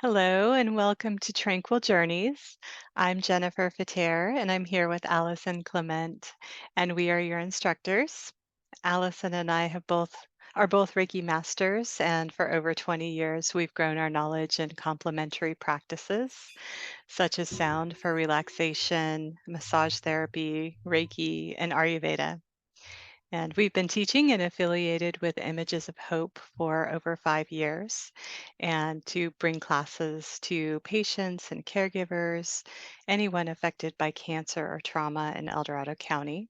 Hello and welcome to Tranquil Journeys. I'm Jennifer Fater and I'm here with Allison Clement, and we are your instructors. Allison and I are both Reiki masters, and for over 20 years we've grown our knowledge in complementary practices such as sound for relaxation, massage therapy, Reiki, and Ayurveda. And we've been teaching and affiliated with Images of Hope for over 5 years, and to bring classes to patients and caregivers, anyone affected by cancer or trauma in El Dorado County.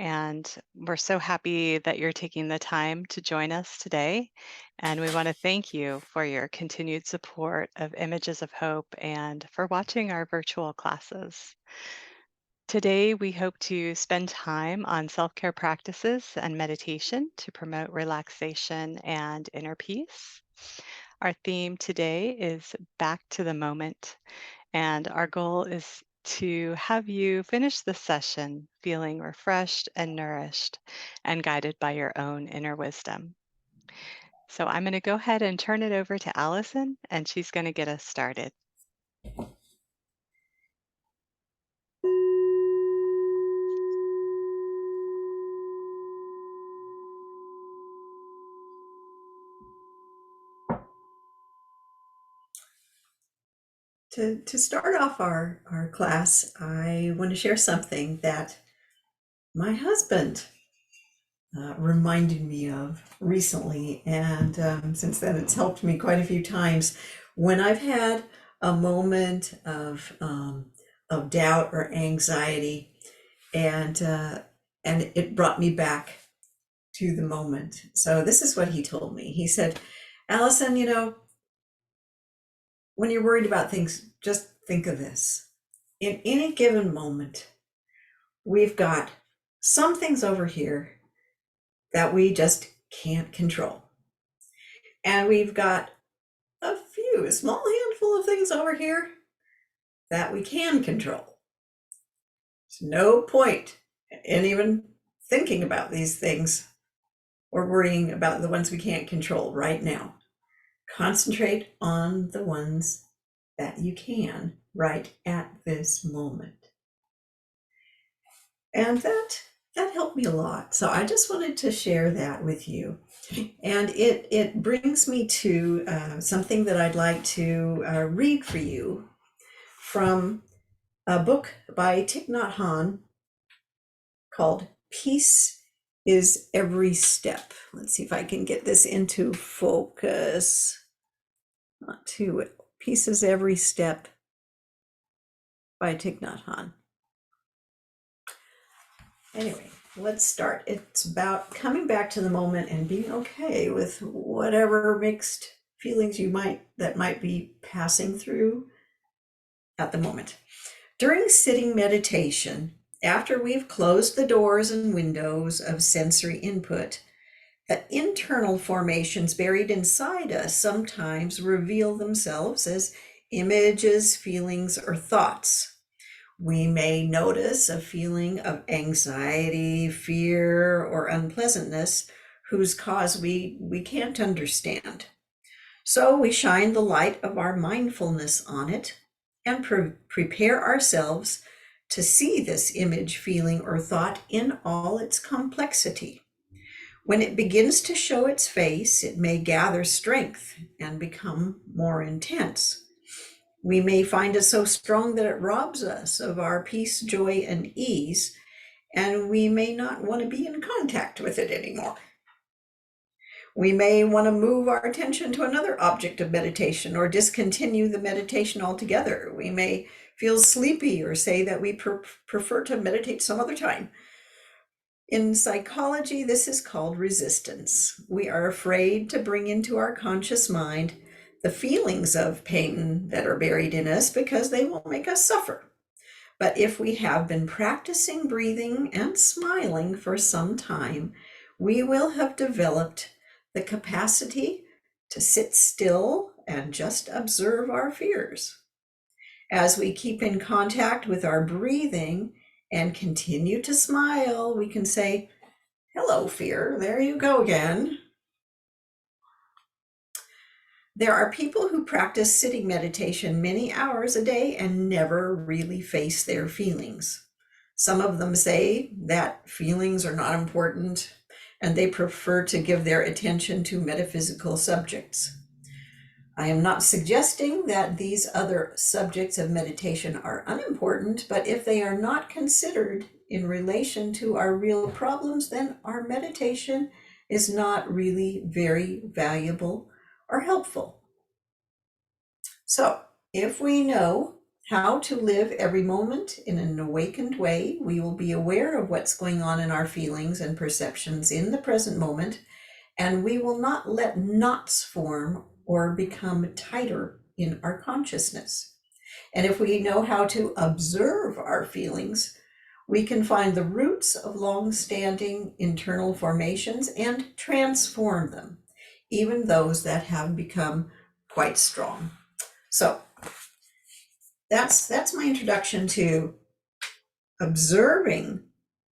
And we're so happy that you're taking the time to join us today. And we want to thank you for your continued support of Images of Hope and for watching our virtual classes. Today, we hope to spend time on self care practices and meditation to promote relaxation and inner peace. Our theme today is back to the moment, and our goal is to have you finish the session feeling refreshed and nourished and guided by your own inner wisdom. So, I'm going to go ahead and turn it over to Allison, and she's going to get us started. To start off our class, I want to share something that my husband reminded me of recently. And since then, it's helped me quite a few times when I've had a moment of doubt or anxiety, and it brought me back to the moment. So this is what he told me. He said, Allison, when you're worried about things, just think of this. In any given moment, we've got some things over here that we just can't control. And we've got a small handful of things over here that we can control. There's no point in even thinking about these things or worrying about the ones we can't control right now. Concentrate on the ones that you can right at this moment. And that helped me a lot. So I just wanted to share that with you. And it brings me to something that I'd like to read for you from a book by Thich Nhat Hanh called Peace is Every Step. Let's see if I can get this into focus. Not too. Peace is Every Step by Thich Nhat Hanh. Anyway, let's start. It's about coming back to the moment and being okay with whatever mixed feelings that might be passing through at the moment. During sitting meditation, after we've closed the doors and windows of sensory input, the internal formations buried inside us sometimes reveal themselves as images, feelings, or thoughts. We may notice a feeling of anxiety, fear, or unpleasantness whose cause we can't understand. So we shine the light of our mindfulness on it and prepare ourselves to see this image, feeling, or thought in all its complexity. When it begins to show its face, it may gather strength and become more intense. We may find it so strong that it robs us of our peace, joy, and ease, and we may not want to be in contact with it anymore. We may want to move our attention to another object of meditation or discontinue the meditation altogether. We may feel sleepy or say that we prefer to meditate some other time. In psychology, this is called resistance. We are afraid to bring into our conscious mind the feelings of pain that are buried in us because they will make us suffer. But if we have been practicing breathing and smiling for some time, we will have developed the capacity to sit still and just observe our fears. As we keep in contact with our breathing and continue to smile, we can say, "Hello, fear, there you go again." There are people who practice sitting meditation many hours a day and never really face their feelings. Some of them say that feelings are not important and they prefer to give their attention to metaphysical subjects. I am not suggesting that these other subjects of meditation are unimportant, but if they are not considered in relation to our real problems, then our meditation is not really very valuable or helpful. So, if we know how to live every moment in an awakened way, we will be aware of what's going on in our feelings and perceptions in the present moment, and we will not let knots form or become tighter in our consciousness. And if we know how to observe our feelings, we can find the roots of long-standing internal formations and transform them, even those that have become quite strong. So that's my introduction to observing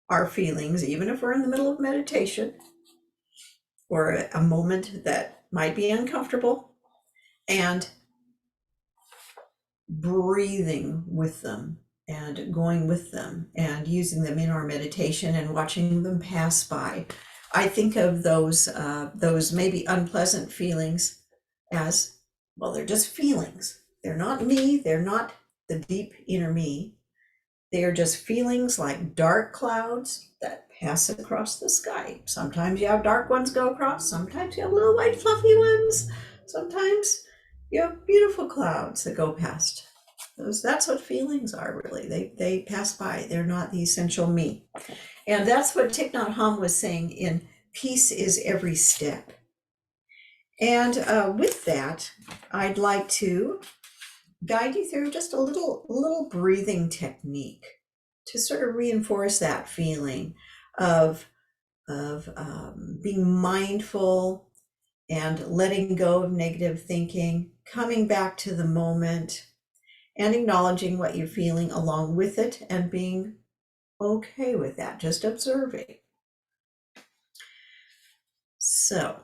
our feelings, even if we're in the middle of meditation or a moment that might be uncomfortable, and breathing with them and going with them and using them in our meditation and watching them pass by. I think of those maybe unpleasant feelings as, well, they're just feelings. They're not me. They're not the deep inner me. They are just feelings like dark clouds that pass across the sky. Sometimes you have dark ones go across, sometimes you have little white fluffy ones, sometimes you have beautiful clouds that go past. That's what feelings are, really. They pass by. They're not the essential me. And that's what Thich Nhat Hanh was saying in Peace is Every Step. And with that, I'd like to guide you through just a little breathing technique to sort of reinforce that feeling of being mindful and letting go of negative thinking, coming back to the moment and acknowledging what you're feeling along with it and being okay with that, just observing. So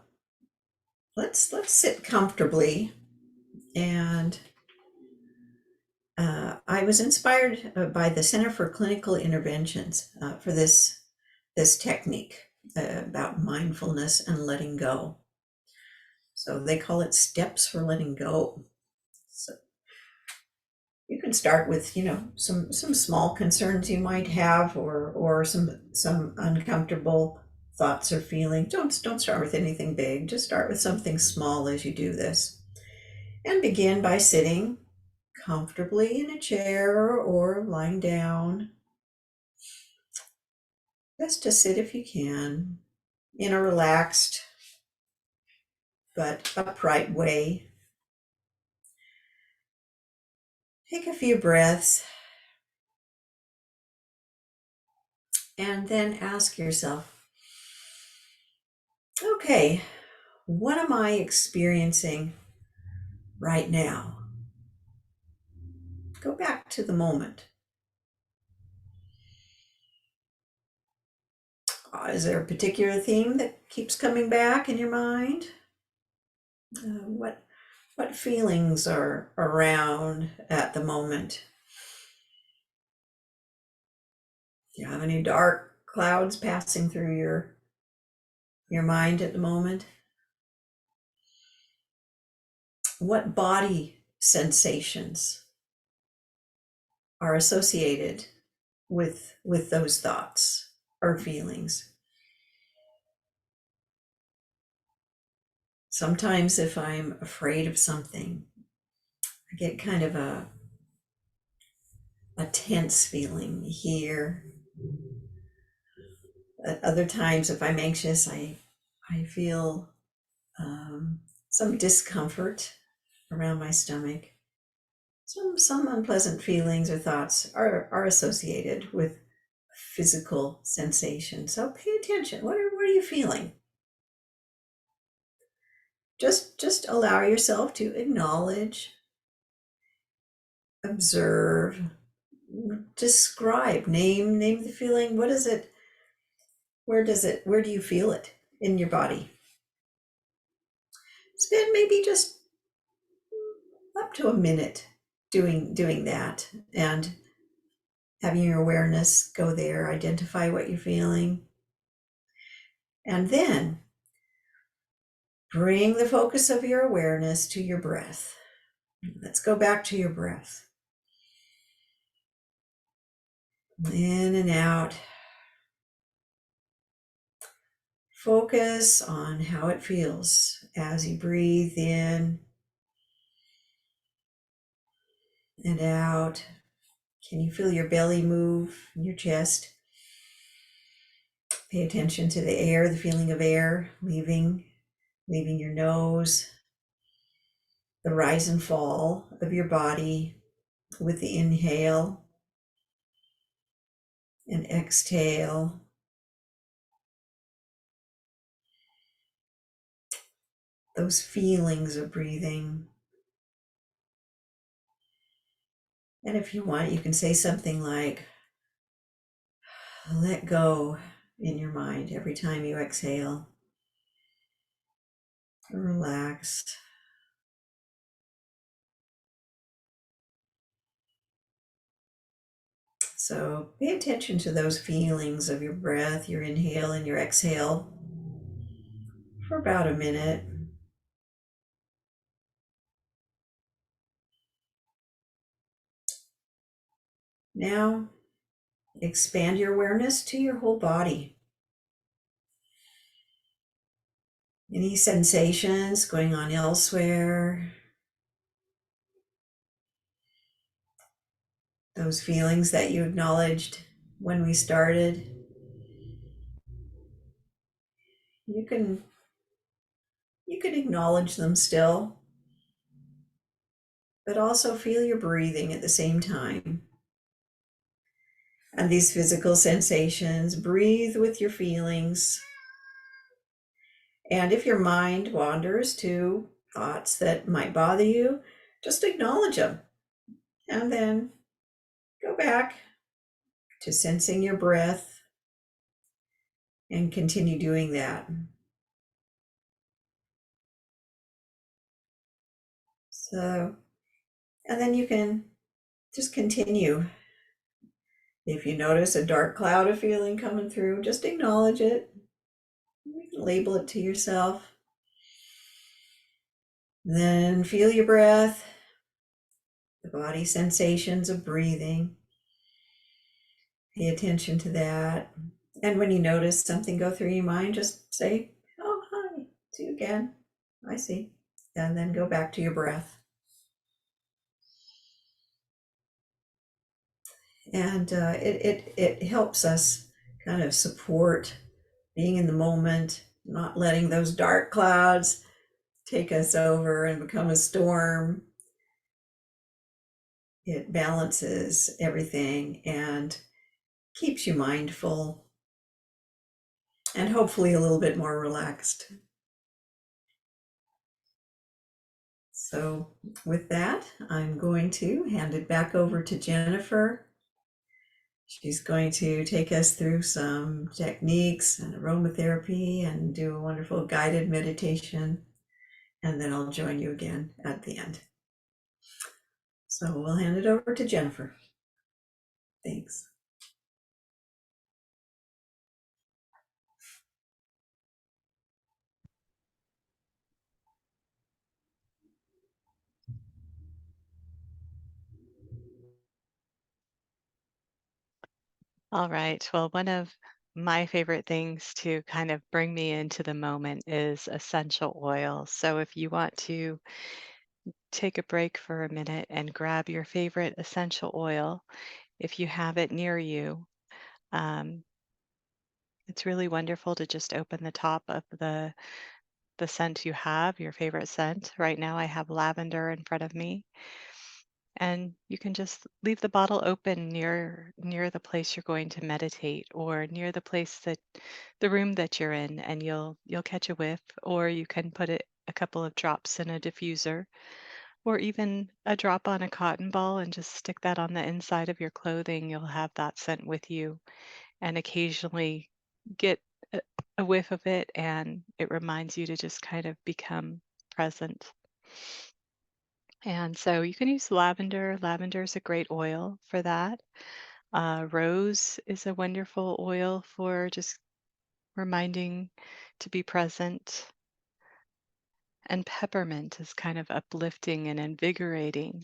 let's sit comfortably. And I was inspired by the Center for Clinical Interventions for this technique about mindfulness and letting go. So they call it steps for letting go. So you can start with, some small concerns you might have, or some uncomfortable thoughts or feelings. Don't start with anything big. Just start with something small as you do this, and begin by sitting comfortably in a chair or lying down. Best to sit if you can in a relaxed but upright way. Take a few breaths and then ask yourself, okay, what am I experiencing right now? Go back to the moment. Is there a particular theme that keeps coming back in your mind? What feelings are around at the moment? Do you have any dark clouds passing through your mind at the moment? What body sensations are associated with those thoughts or feelings? Sometimes if I'm afraid of something, I get kind of a tense feeling here. At other times, if I'm anxious, I feel some discomfort around my stomach. Some unpleasant feelings or thoughts are associated with physical sensation. So pay attention. What are you feeling? Just allow yourself to acknowledge, observe, describe, name the feeling. What is it? Where do you feel it in your body? Spend maybe just up to a minute doing that and having your awareness go there, identify what you're feeling, and then bring the focus of your awareness to your breath. Let's go back to your breath. In and out. Focus on how it feels as you breathe in and out. Can you feel your belly move, your chest? Pay attention to the air, the feeling of air leaving your nose, the rise and fall of your body with the inhale and exhale. Those feelings of breathing. And if you want, you can say something like, let go in your mind every time you exhale. Relaxed. So pay attention to those feelings of your breath, your inhale and your exhale for about a minute. Now, expand your awareness to your whole body. Any sensations going on elsewhere? Those feelings that you acknowledged when we started, you can acknowledge them still, but also feel your breathing at the same time. And these physical sensations, breathe with your feelings. And if your mind wanders to thoughts that might bother you, just acknowledge them and then go back to sensing your breath and continue doing that. So, and then you can just continue. If you notice a dark cloud of feeling coming through, just acknowledge it. You can label it to yourself. Then feel your breath, the body sensations of breathing. Pay attention to that. And when you notice something go through your mind, just say, oh, hi, see you again. I see. And then go back to your breath. And it helps us kind of support being in the moment, not letting those dark clouds take us over and become a storm. It balances everything and keeps you mindful and hopefully a little bit more relaxed. So, with that, I'm going to hand it back over to Jennifer. She's going to take us through some techniques and aromatherapy and do a wonderful guided meditation. And then I'll join you again at the end. So we'll hand it over to Jennifer. Thanks. All right. Well, one of my favorite things to kind of bring me into the moment is essential oil. So if you want to take a break for a minute and grab your favorite essential oil, if you have it near you, um, it's really wonderful to just open the top of the scent you have, your favorite scent. Right now, I have lavender in front of me, and you can just leave the bottle open near the place you're going to meditate, or near the room that you're in, and you'll catch a whiff. Or you can put it a couple of drops in a diffuser, or even a drop on a cotton ball and just stick that on the inside of your clothing. You'll have that scent with you, and occasionally get a, a whiff of it, and it reminds you to just kind of become present. And so you can use lavender. Lavender is a great oil for that. Rose is a wonderful oil for just reminding to be present. And peppermint is kind of uplifting and invigorating.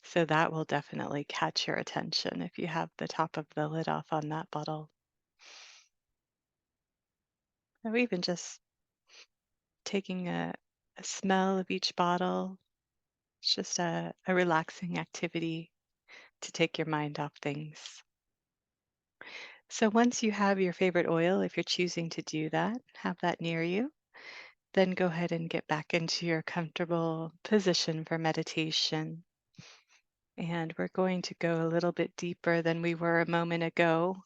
So that will definitely catch your attention if you have the top of the lid off on that bottle. Or even just taking a smell of each bottle. It's just a relaxing activity to take your mind off things. So once you have your favorite oil, if you're choosing to do that, have that near you, then go ahead and get back into your comfortable position for meditation. And we're going to go a little bit deeper than we were a moment ago.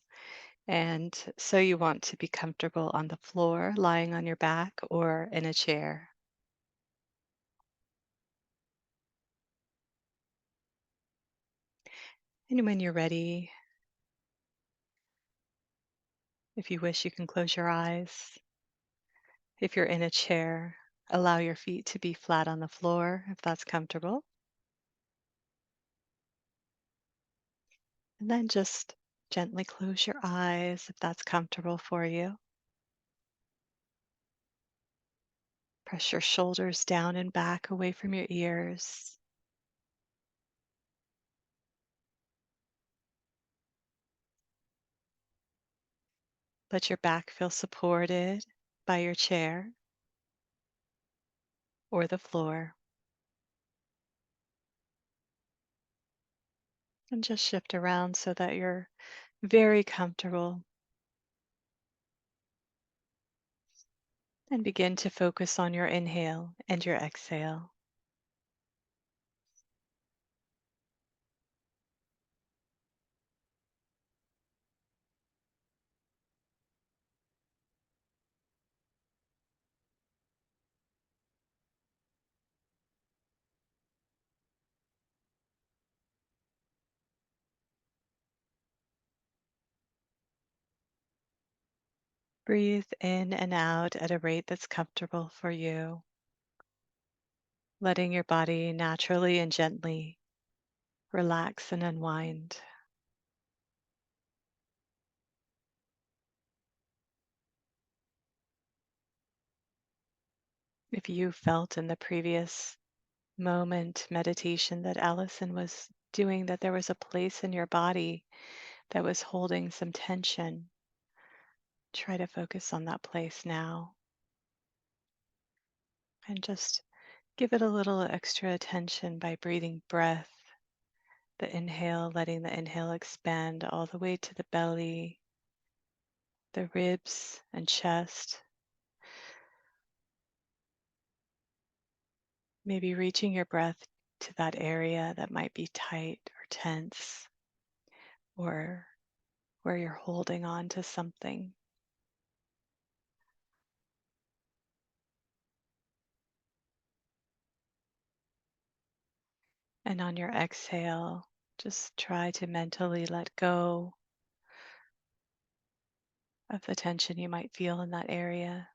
And so you want to be comfortable on the floor, lying on your back, or in a chair. And when you're ready, if you wish, you can close your eyes. If you're in a chair, allow your feet to be flat on the floor if that's comfortable. And then just gently close your eyes if that's comfortable for you. Press your shoulders down and back away from your ears. Let your back feel supported by your chair or the floor. And just shift around so that you're very comfortable. And begin to focus on your inhale and your exhale. Breathe in and out at a rate that's comfortable for you, letting your body naturally and gently relax and unwind. If you felt in the previous moment meditation that Allison was doing that there was a place in your body that was holding some tension, try to focus on that place now and just give it a little extra attention by breathing breath. The inhale, letting the inhale expand all the way to the belly, the ribs and chest. Maybe reaching your breath to that area that might be tight or tense or where you're holding on to something. And on your exhale, just try to mentally let go of the tension you might feel in that area.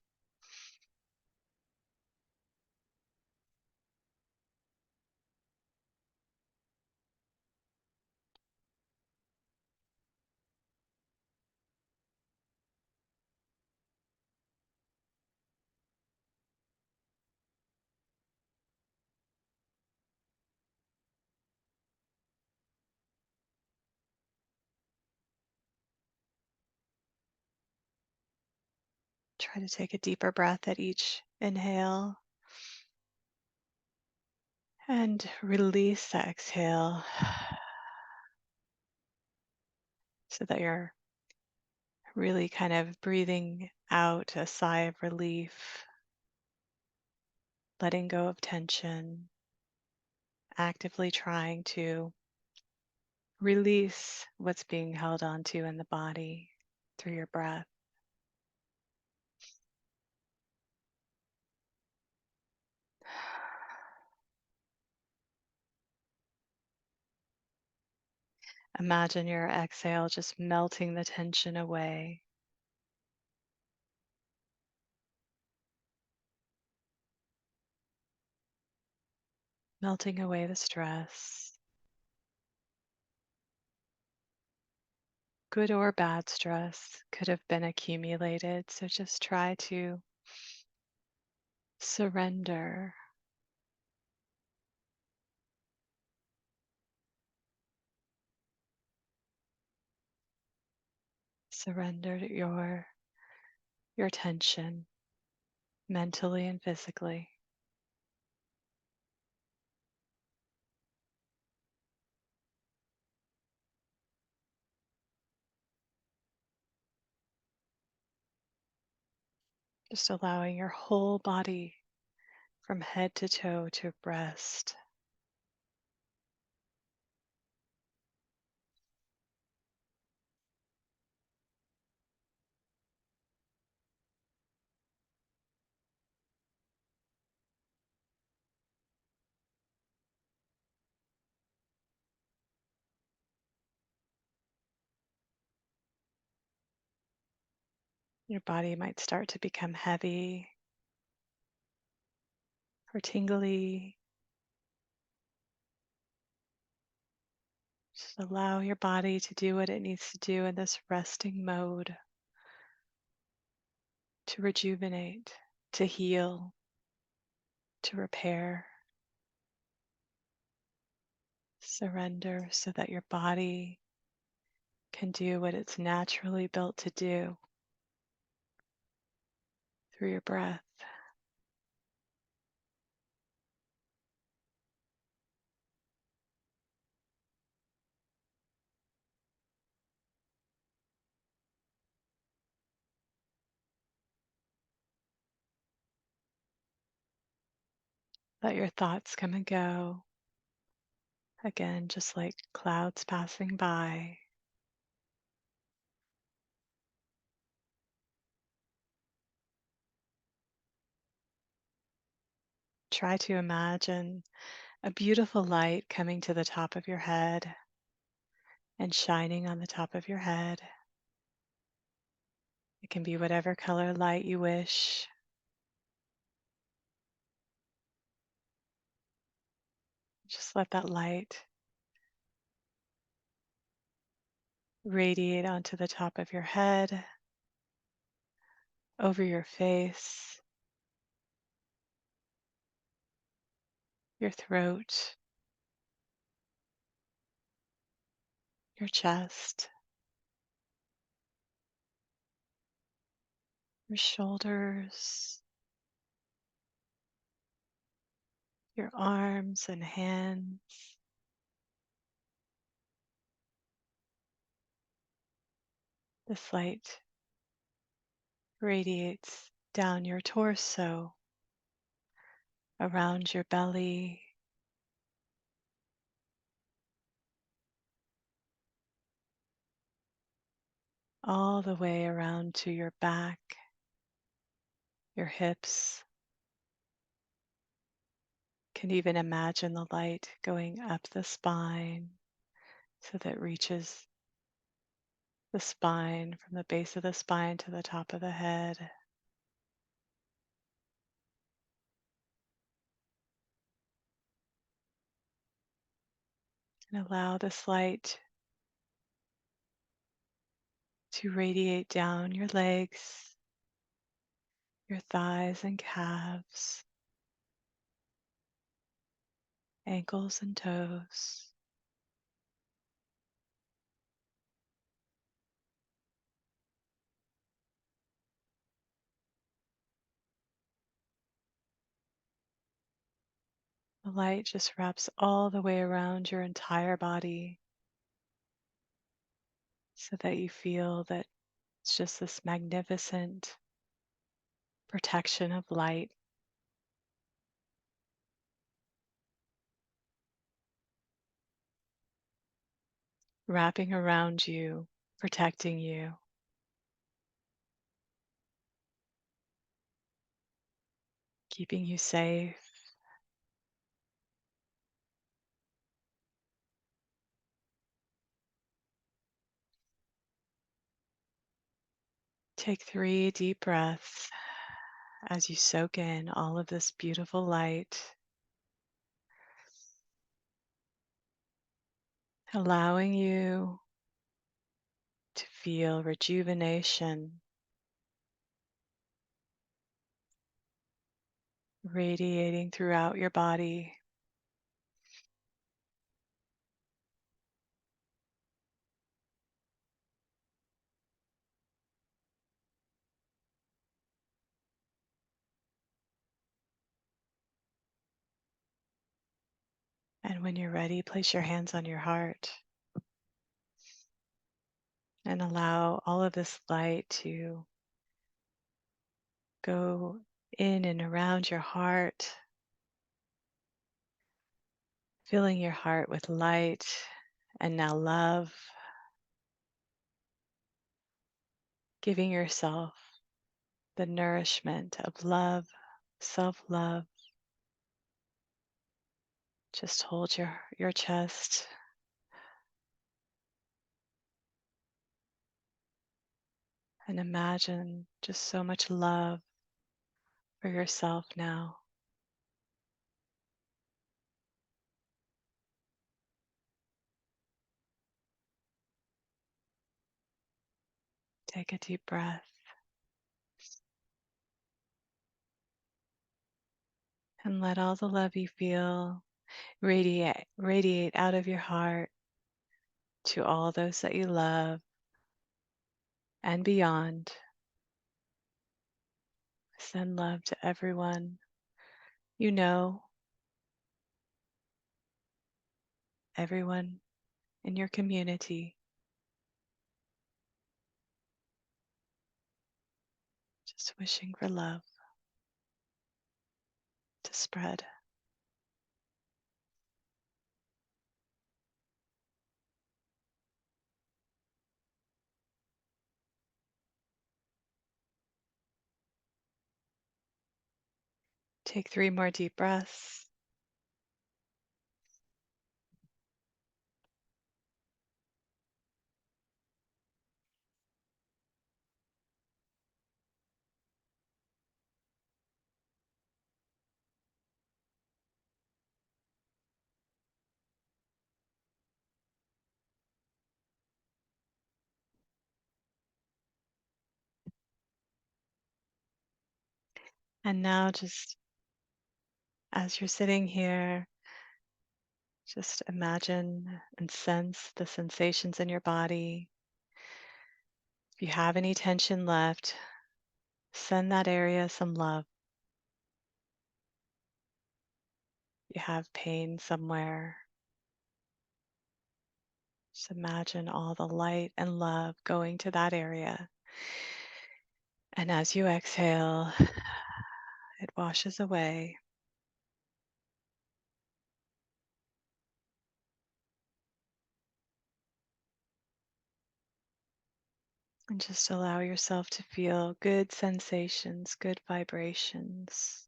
Try to take a deeper breath at each inhale and release the exhale so that you're really kind of breathing out a sigh of relief, letting go of tension, actively trying to release what's being held onto in the body through your breath. Imagine your exhale just melting the tension away. melting away the stress, good or bad stress could have been accumulated. So just try to surrender, surrender your tension mentally and physically. Just allowing your whole body from head to toe to rest. Your body might start to become heavy or tingly. Just allow your body to do what it needs to do in this resting mode to rejuvenate, to heal, to repair. Surrender so that your body can do what it's naturally built to do through your breath. Let your thoughts come and go. Again, just like clouds passing by. Try to imagine a beautiful light coming to the top of your head and shining on the top of your head. It can be whatever color light you wish. Just let that light radiate onto the top of your head, over your face, your throat, your chest, your shoulders, your arms and hands. This light radiates down your torso, around your belly, all the way around to your back, your hips. Can even imagine the light going up the spine so that it reaches the spine from the base of the spine to the top of the head. And allow this light to radiate down your legs, your thighs and calves, ankles and toes. The light just wraps all the way around your entire body so that you feel that it's just this magnificent protection of light wrapping around you, protecting you, keeping you safe. Take 3 deep breaths as you soak in all of this beautiful light. allowing you to feel rejuvenation radiating throughout your body. And when you're ready, place your hands on your heart and allow all of this light to go in and around your heart, filling your heart with light and now love, giving yourself the nourishment of love, self love. Just hold your chest and imagine just so much love for yourself now. Take a deep breath and let all the love you feel radiate out of your heart to all those that you love and beyond. Send love to everyone you know, everyone in your community. Just wishing for love to spread. Take 3 more deep breaths. And now, just as you're sitting here, just imagine and sense the sensations in your body. If you have any tension left, send that area some love. If you have pain somewhere, just imagine all the light and love going to that area. And as you exhale, it washes away. And just allow yourself to feel good sensations, good vibrations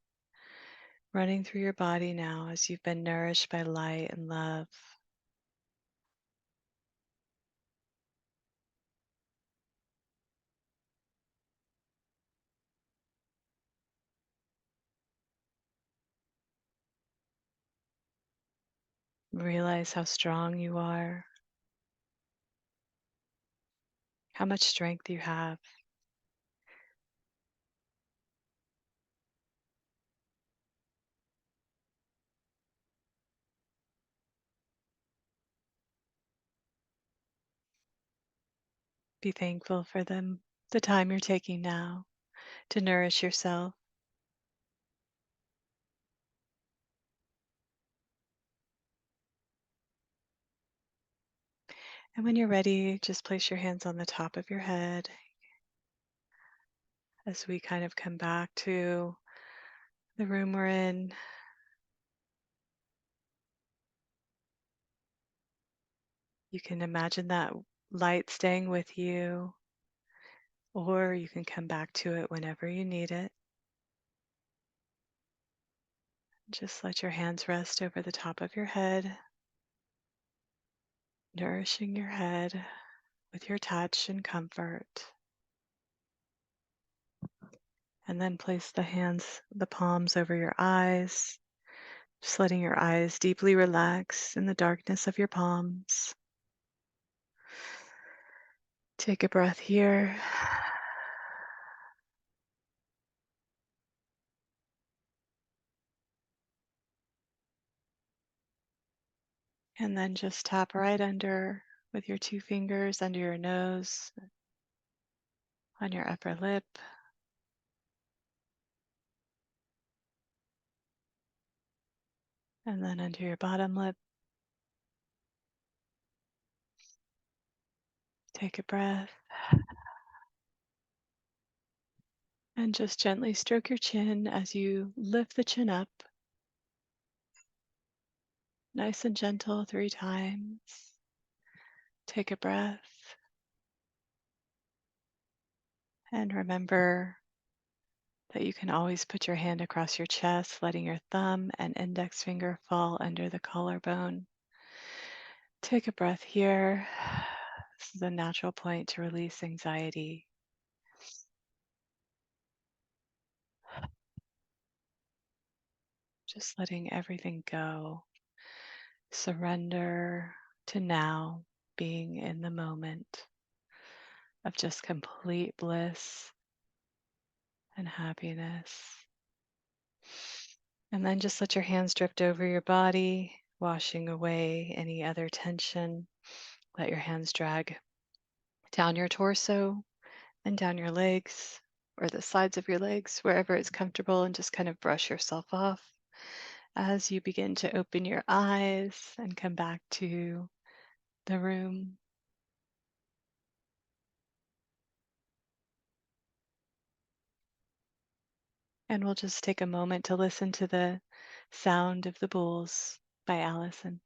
running through your body now as you've been nourished by light and love. Realize how strong you are, how much strength you have. Be thankful for them, the time you're taking now to nourish yourself. And when you're ready, just place your hands on the top of your head as we kind of come back to the room we're in. You can imagine that light staying with you, or you can come back to it whenever you need it. Just let your hands rest over the top of your head, nourishing your head with your touch and comfort. And then place the palms over your eyes, just letting your eyes deeply relax in the darkness of your palms. Take a breath here. And then just tap right under with your two fingers under your nose, on your upper lip, and then under your bottom lip. Take a breath and just gently stroke your chin as you lift the chin up, nice and gentle 3 times. Take a breath and remember that you can always put your hand across your chest, letting your thumb and index finger fall under the collarbone. Take a breath here. This is a natural point to release anxiety. Just letting everything go. Surrender to now, being in the moment of just complete bliss and happiness. And then just let your hands drift over your body, washing away any other tension. Let your hands drag down your torso and down your legs or the sides of your legs, wherever it's comfortable, and just kind of brush yourself off as you begin to open your eyes and come back to the room. And we'll just take a moment to listen to the sound of the bulls by Allison.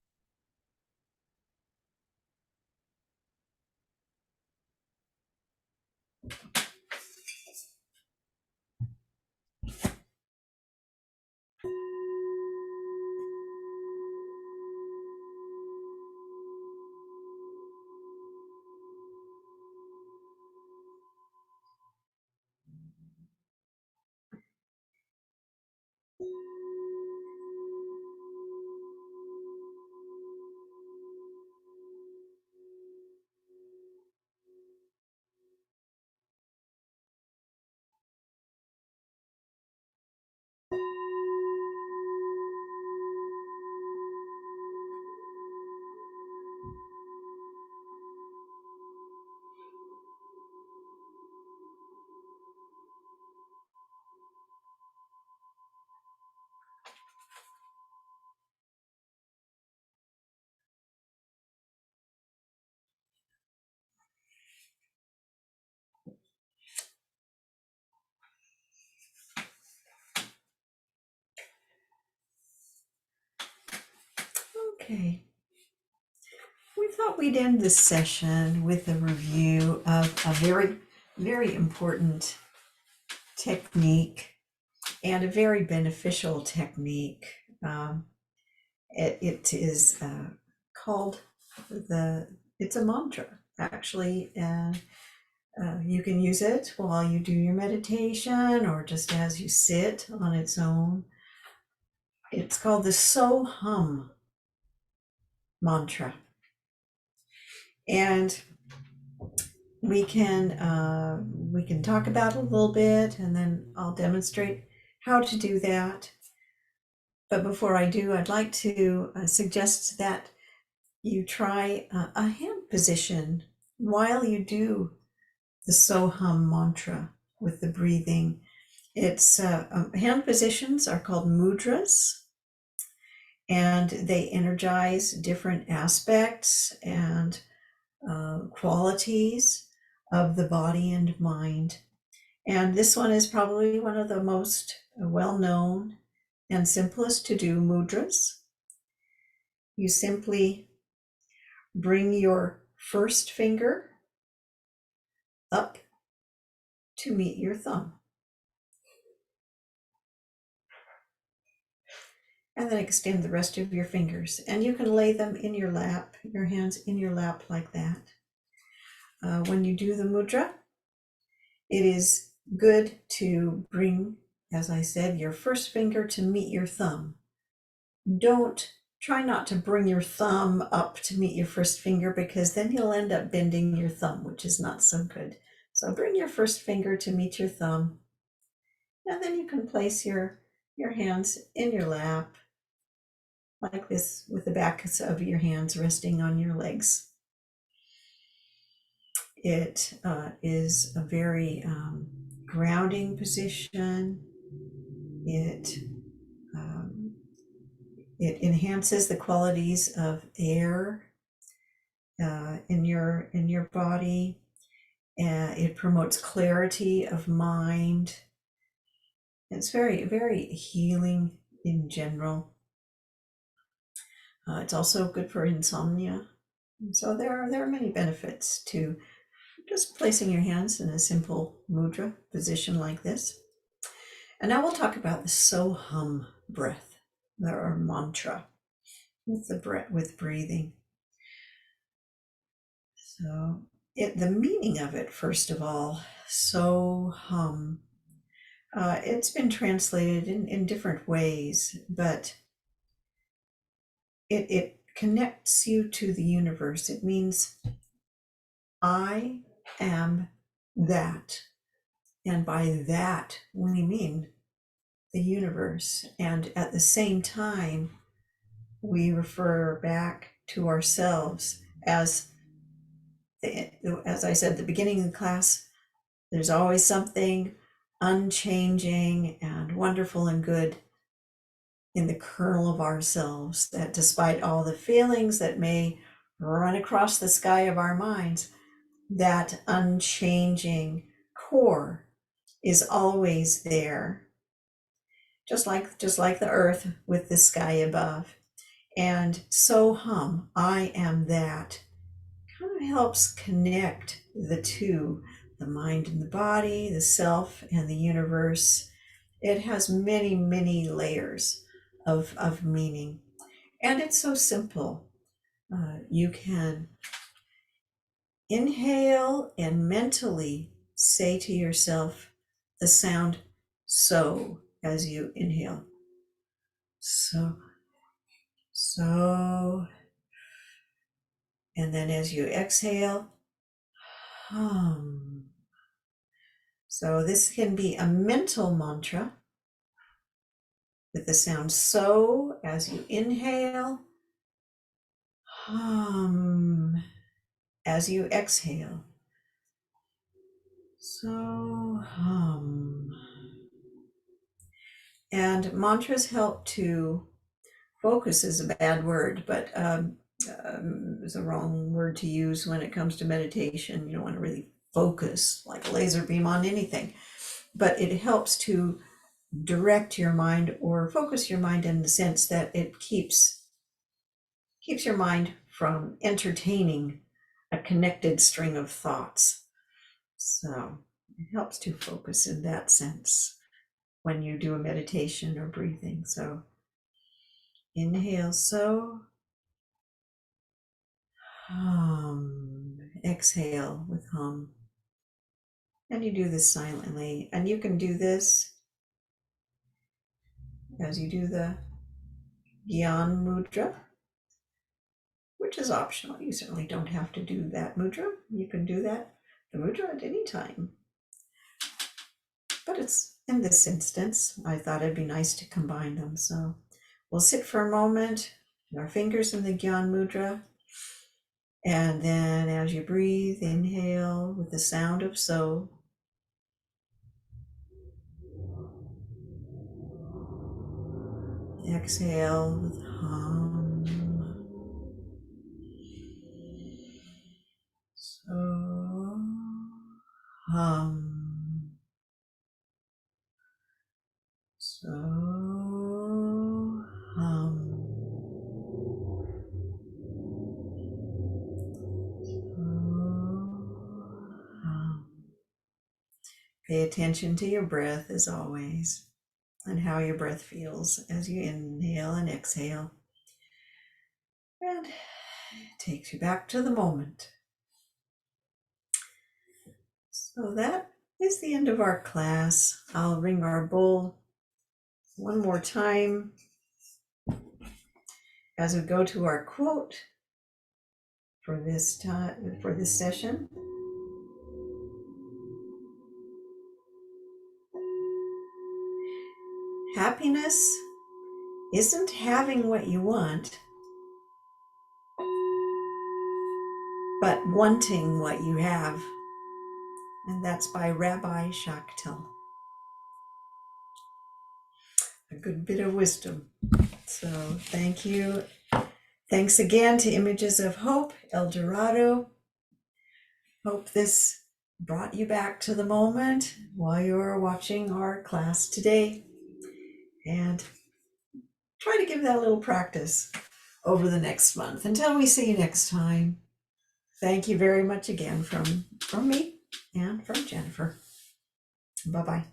Okay. We thought we'd end this session with a review of a very, very important technique and a very beneficial technique. Um, it is called it's a mantra, actually. And you can use it while you do your meditation or just as you sit on its own. It's called the So Hum mantra. And we can talk about it a little bit, and then I'll demonstrate how to do that. But before I do, I'd like to suggest that you try a hand position while you do the Soham mantra with the breathing. It's hand positions are called mudras, and they energize different aspects and qualities of the body and mind. And this one is probably one of the most well known and simplest to do mudras. You simply bring your first finger up to meet your thumb, and then extend the rest of your fingers. And you can lay them in your lap, your hands in your lap like that. When you do the mudra, it is good to bring, as I said, your first finger to meet your thumb. Don't try not to bring your thumb up to meet your first finger because then you'll end up bending your thumb, which is not so good. So bring your first finger to meet your thumb, and then you can place your hands in your lap like this with the backs of your hands resting on your legs. It is a very grounding position. It um, it enhances the qualities of air in your body. It promotes clarity of mind. It's very, very healing in general. It's also good for insomnia. So there are many benefits to just placing your hands in a simple mudra position like this. And now we'll talk about the so hum breath, or mantra, with the breath, with breathing. So the meaning of it, first of all, so hum. It's been translated in different ways, but it connects you to the universe. It means I am that. And by that, we mean the universe. And at the same time, we refer back to ourselves as as I said at the beginning of the class, there's always something unchanging and wonderful and good in the kernel of ourselves, that despite all the feelings that may run across the sky of our minds, that unchanging core is always there, just like the earth with the sky above. And so hum, I am that, kind of helps connect the two, the mind and the body, the self and the universe. It has many, many layers of meaning. And it's so simple. You can inhale and mentally say to yourself the sound so as you inhale. So, so. And then as you exhale, hum. So this can be a mental mantra with the sound so as you inhale, hum as you exhale. So hum. And mantras help to focus is a bad word, but it's a wrong word to use when it comes to meditation. You don't want to really focus like a laser beam on anything, but it helps to direct your mind or focus your mind in the sense that it keeps your mind from entertaining a connected string of thoughts. So it helps to focus in that sense when you do a meditation or breathing. So inhale, so hum, exhale with hum. And you do this silently. And you can do this as you do the Gyan Mudra, which is optional. You certainly don't have to do that mudra. You can do the mudra at any time. But it's in this instance, I thought it'd be nice to combine them. So we'll sit for a moment, our fingers in the Gyan Mudra. And then as you breathe, inhale with the sound of so. Exhale with hum. So hum. So hum. So hum. Pay attention to your breath as always and how your breath feels as you inhale and exhale. And it takes you back to the moment. So that is the end of our class. I'll ring our bowl one more time. as we go to our quote for this time, for this session. Happiness isn't having what you want, but wanting what you have. And that's by Rabbi Shaktel. A good bit of wisdom. So thank you. Thanks again to Images of Hope, El Dorado. Hope this brought you back to the moment while you're watching our class today. And try to give that a little practice over the next month. Until we see you next time, thank you very much again from me and from Jennifer. Bye-bye.